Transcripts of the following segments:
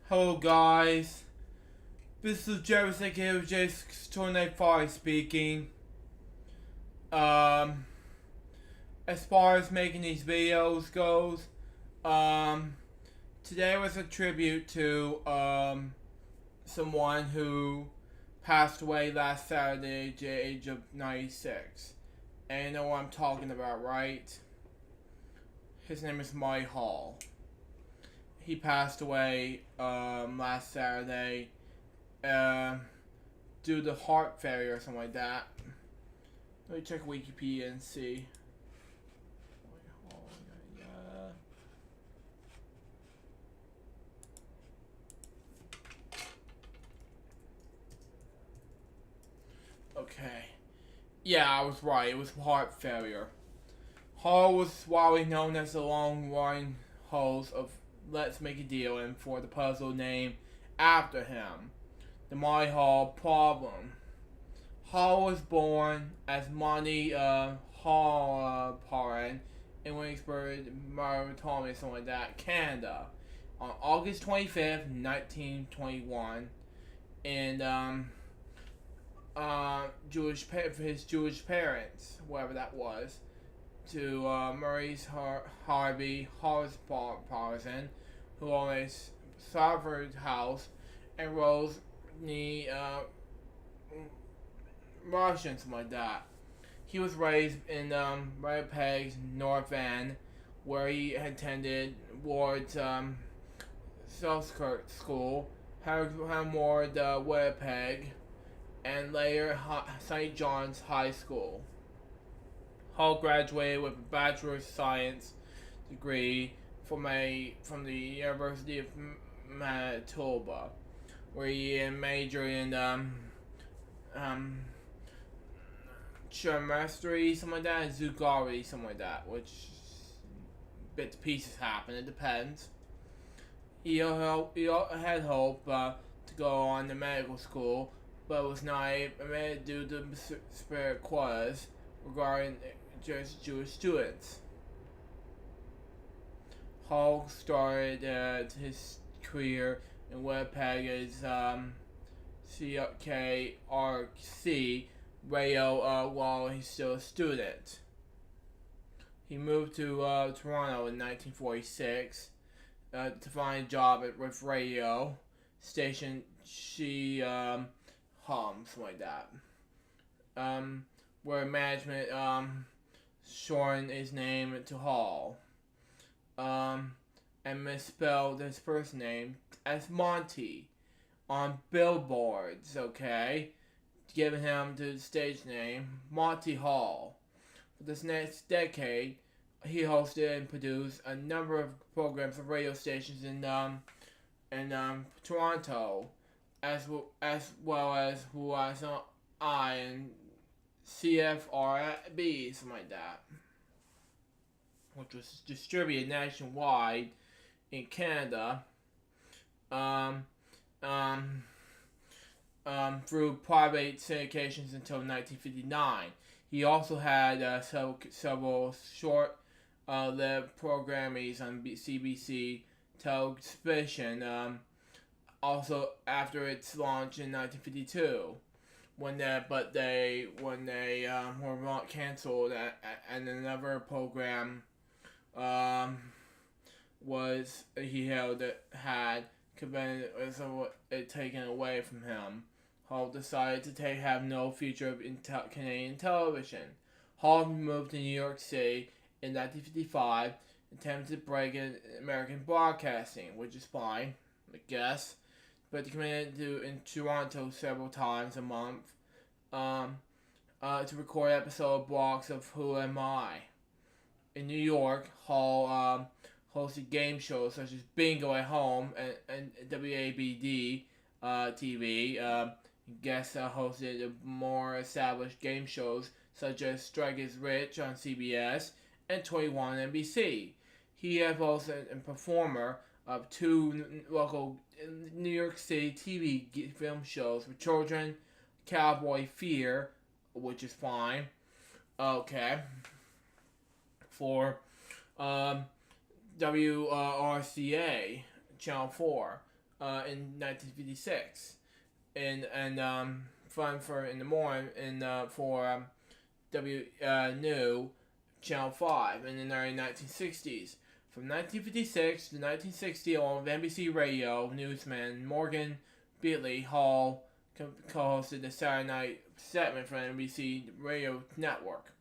Hello guys, this is LukeJ62895's speaking. Um, as far as making these videos goes, today was a tribute to someone who passed away last Saturday at the age of 96. And you know what I'm talking about, right? His name is Monty Hall. He passed away last Saturday due to heart failure or something like that. Let me check Wikipedia and see. Okay. Yeah, I was right. It was heart failure. Hall was widely known as the long-running host of Let's Make a Deal and for the puzzle named after him, the Monty Hall Problem. Hall was born as Monty Hall in Williamsburg, Manitoba, something like that, Canada, on August 25th, 1921, and for his Jewish parents, whatever that was, to Maurice Harvey Parson, who owned a Salford house, and Rose Russian, something like that. He was raised in Winnipeg's North End, where he attended Ward's Selkirk School, Ward Winnipeg, and later St. John's High School. Hall graduated with a Bachelor of Science degree from the University of Manitoba, where he majored in chemistry, something like that, and zoology, something like that, which bits and pieces happen. It depends. He had hope to go on to medical school, but was not able due to spirit quotas regarding just Jewish students. Hall started his career in Winnipeg as CKRC radio while he's still a student. He moved to Toronto in 1946 to find a job with radio station something like that. Where management shortened his name to Hall, and misspelled his first name as Monty on billboards, okay? Giving him the stage name Monty Hall. For this next decade, he hosted and produced a number of programs on radio stations in Toronto, as well as Who Was I and CFRB, something like that, which was distributed nationwide in Canada through private syndications until 1959. He also had several short-lived programmings on CBC television. Also, after its launch in 1952. When they were not canceled, and another program was he held that had prevented it taken away from him. Hall decided to have no future in Canadian television. Hall moved to New York City in 1955, attempted to break in American broadcasting, which is fine, I guess, but he committed in Toronto several times a month to record episode blocks of Who Am I? In New York, Hall hosted game shows such as Bingo at Home and WABD TV. Guest hosted more established game shows such as Strike Is Rich on CBS and 21 NBC. He is also a performer of two local New York City TV film shows for children, Cowboy Fear, which is fine, okay, for WRCA, Channel 4, in 1956, and fun for in the morning for New Channel 5 in the early 1960s. From 1956 to 1960 on NBC Radio, newsman Morgan Beatley Hall co-hosted the Saturday night segment for NBC Radio Network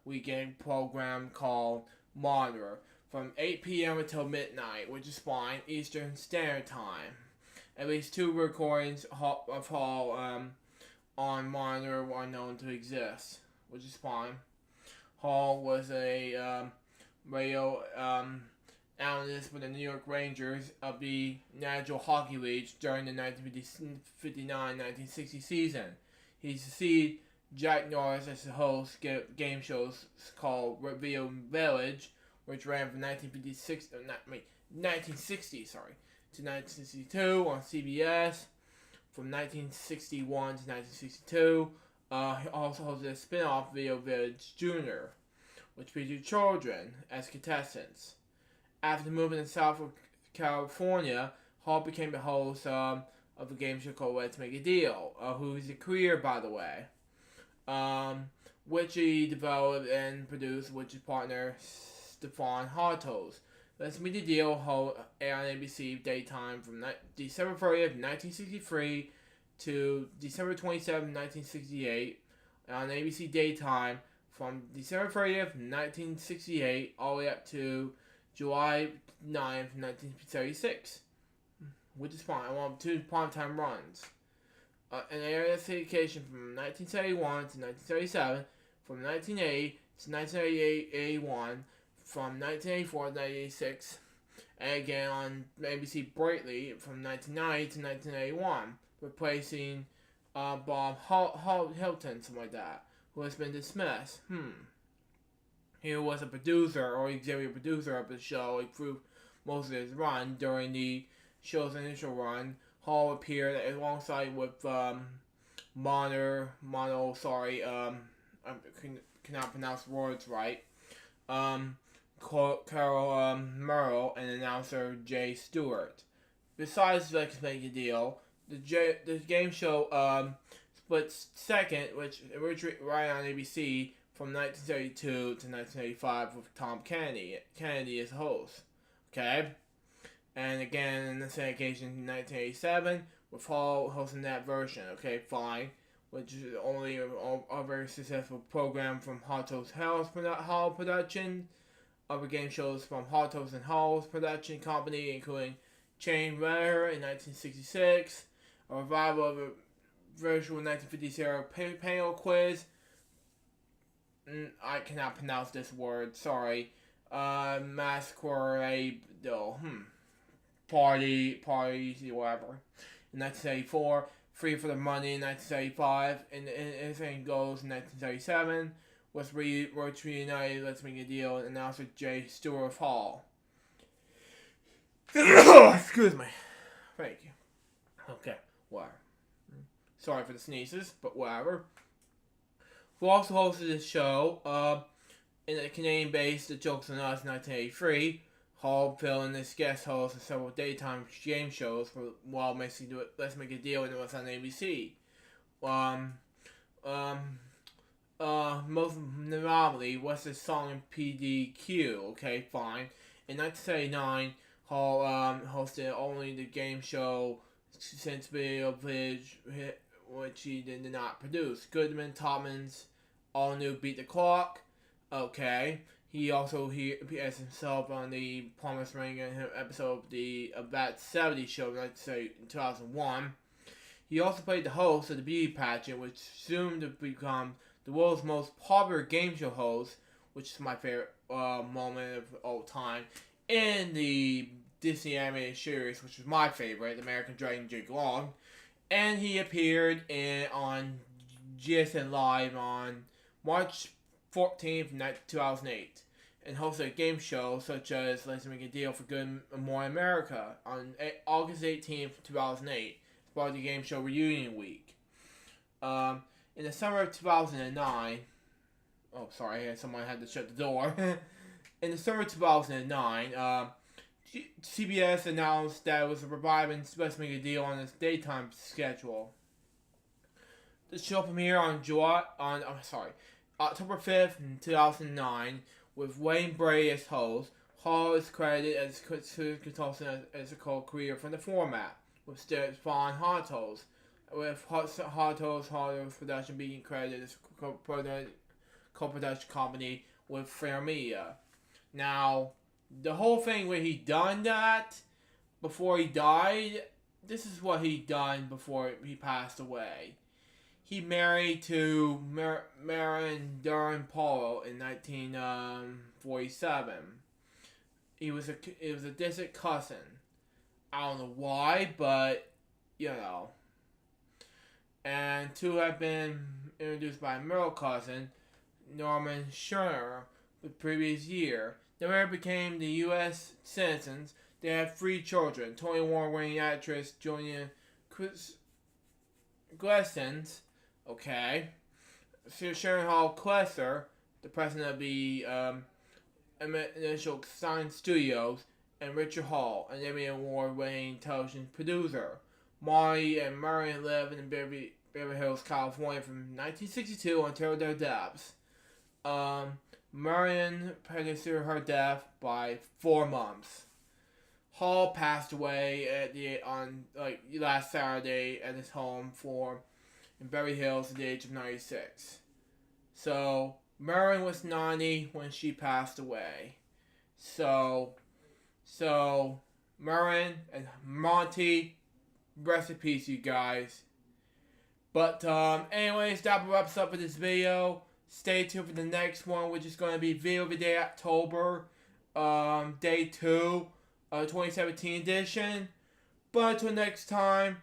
weekend program called Monitor from 8 p.m. until midnight, which is fine, Eastern Standard Time. At least 2 recordings of Hall on Monitor are known to exist, which is fine. Hall was a radio analyst for the New York Rangers of the National Hockey League during the 1959-1960 season. He succeeded Jack Norris as the host of game shows called Video Village, which ran from 1960 to 1962 on CBS. From 1961 to 1962, he also hosted a spin-off Video Village Jr., which featured children as contestants. After moving to South California, Hall became the host of a game show called Let's Make a Deal, who's a career, by the way, which he developed and produced with his partner Stefan Hartos. Let's Make a Deal aired on ABC daytime from December 30th, 1963 to December 27th, 1968, and on ABC daytime from December 30th, 1968 all the way up to July 9th, 1936, which is fine. I want 2 primetime runs. An area syndication from 1971 to 1977, from 1980 to 1981, from 1984 to 1986, and again on ABC Brightly from 1990 to 1981, replacing Bob Hilton, something like that, who has been dismissed. He was a producer or executive producer of the show through most of his run. During the show's initial run, Hall appeared alongside with I cannot pronounce words right, Carol Merle, and announcer Jay Stewart. Besides Let's Make a Deal, the game show split second, which originally right on ABC, from 1932 to 1985 with Tom Kennedy as host. Okay? And again, in the syndication in 1987 with Hall hosting that version. Okay, fine. Which is only a very successful program from Hartos Hall production. Other game shows from Hartos and Hall's production company, including Chain Runner in 1966, a revival of a virtual 1950s era panel quiz. I cannot pronounce this word, sorry. Masquerade, party, whatever. In 1974, Free for the Money in 1975, and Anything Goes in 1977, was reunited, Let's Make a Deal, and announcer Jay Stewart of Hall. Excuse me. Thank you. Okay, whatever. Sorry for the sneezes, but whatever. Who also hosted this show in the Canadian-based The Jokes on Us in 1983. Hall filled in as guest host of several daytime game shows while Let's Make a Deal, and it was on ABC. Most notably was the song in PDQ. Okay, fine. In 1979, Hall hosted only the game show since Video Village, which he did not produce. Goodman Topman's all new Beat the Clock. Okay. He also appears himself on the Promised Ring episode of the About 70 show in 2001. He also played the host of the Beauty Pageant, which soon to become the world's most popular game show host, which is my favorite moment of all time, in the Disney animated series, which is my favorite, American Dragon Jake Long. And he appeared on GSN Live on March 14th, 2008, and hosted a game show such as Let's Make a Deal for Good and More America on August 18th, 2008, as part of the game show Reunion Week. In the summer of 2009, someone had to shut the door. In the summer of 2009, CBS announced that it was reviving supposed to make a deal on its daytime schedule. The show premiered on October 5th, 2009, with Wayne Brady as host. Hall is credited as consultant as a co-creator for the format, with Stefan Hartos, with Hartos production being credited as co-production company with Fair Media. Now, the whole thing where he done that before he died, this is what he done before he passed away. He married to Marion Duran Paulo in 1947. It was a distant cousin. I don't know why, but you know. And two have been introduced by a middle cousin, Norman Scherner, the previous year. The pair became the U.S. citizens. They had 3 children. Tony Award-winning actress Julian Glessens, okay. Sharon Hall Klesser, the president of the Initial Sign Studios, and Richard Hall, an Emmy Award-winning television producer. Marty and Marion lived in Beverly Hills, California from 1962 until their deaths. Marion predicted her death by 4 months. Hall passed away last Saturday at his home in Beverly Hills at the age of 96. So Marion was 90 when she passed away. So Marion and Monty, rest in peace, you guys. But anyways, that wraps up with this video. Stay tuned for the next one, which is going to be Video of the Day October, Day 2, 2017 edition. But until next time,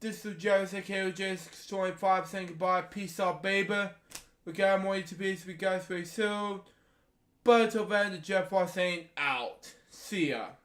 this is LukeJ62895's saying goodbye. Peace out, baby. We got more YouTube videos for you guys very soon. But until then, the Jeff Ross saying out. See ya.